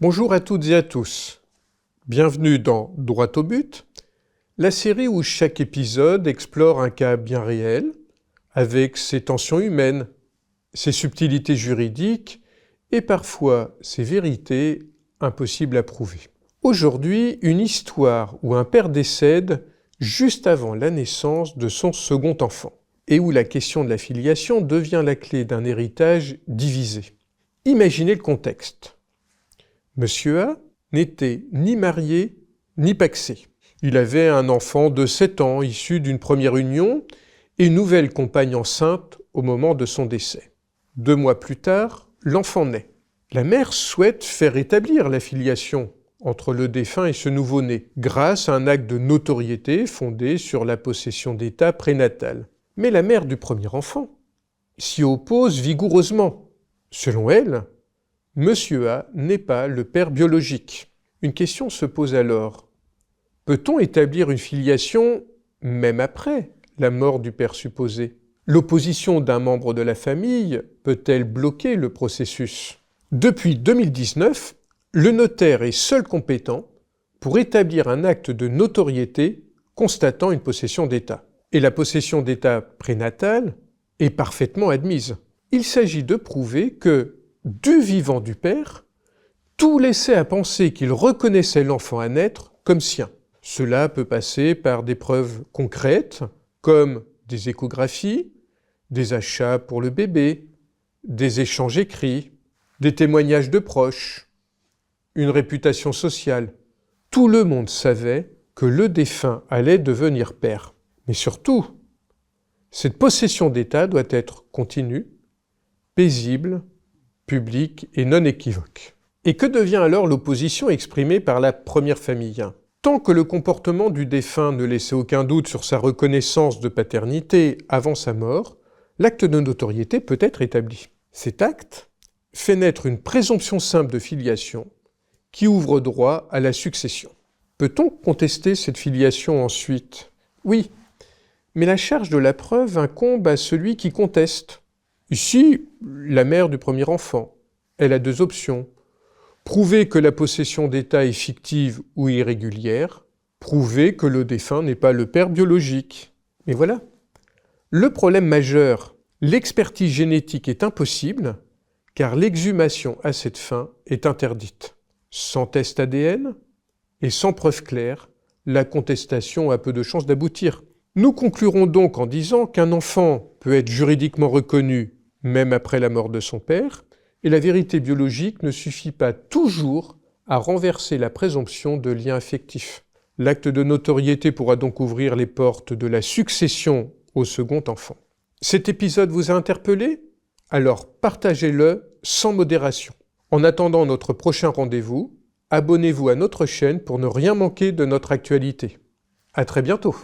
Bonjour à toutes et à tous. Bienvenue dans Droit au but, la série où chaque épisode explore un cas bien réel, avec ses tensions humaines, ses subtilités juridiques et parfois ses vérités impossibles à prouver. Aujourd'hui, une histoire où un père décède juste avant la naissance de son second enfant, et où la question de la filiation devient la clé d'un héritage divisé. Imaginez le contexte. Monsieur A n'était ni marié ni pacsé. Il avait un enfant de 7 ans issu d'une première union et une nouvelle compagne enceinte au moment de son décès. 2 mois plus tard, l'enfant naît. La mère souhaite faire établir la filiation entre le défunt et ce nouveau-né, grâce à un acte de notoriété fondé sur la possession d'état prénatal. Mais la mère du premier enfant s'y oppose vigoureusement. Selon elle, Monsieur A n'est pas le père biologique. Une question se pose alors. Peut-on établir une filiation même après la mort du père supposé? L'opposition d'un membre de la famille peut-elle bloquer le processus? Depuis 2019, le notaire est seul compétent pour établir un acte de notoriété constatant une possession d'état. Et la possession d'état prénatale est parfaitement admise. Il s'agit de prouver que, du vivant du père, tout laissait à penser qu'il reconnaissait l'enfant à naître comme sien. Cela peut passer par des preuves concrètes, comme des échographies, des achats pour le bébé, des échanges écrits, des témoignages de proches, une réputation sociale. Tout le monde savait que le défunt allait devenir père. Mais surtout, cette possession d'état doit être continue, paisible, publique et non équivoque. Et que devient alors l'opposition exprimée par la première famille? Tant que le comportement du défunt ne laissait aucun doute sur sa reconnaissance de paternité avant sa mort, l'acte de notoriété peut être établi. Cet acte fait naître une présomption simple de filiation qui ouvre droit à la succession. Peut-on contester cette filiation ensuite? Oui, mais la charge de la preuve incombe à celui qui conteste. Ici, la mère du premier enfant. Elle a 2 options. Prouver que la possession d'état est fictive ou irrégulière, prouver que le défunt n'est pas le père biologique. Mais voilà. Le problème majeur, l'expertise génétique est impossible, car l'exhumation à cette fin est interdite. Sans test ADN et sans preuve claire, la contestation a peu de chances d'aboutir. Nous conclurons donc en disant qu'un enfant peut être juridiquement reconnu même après la mort de son père, et la vérité biologique ne suffit pas toujours à renverser la présomption de lien affectif. L'acte de notoriété pourra donc ouvrir les portes de la succession au second enfant. Cet épisode vous a interpellé? Alors partagez-le sans modération. En attendant notre prochain rendez-vous, abonnez-vous à notre chaîne pour ne rien manquer de notre actualité. À très bientôt.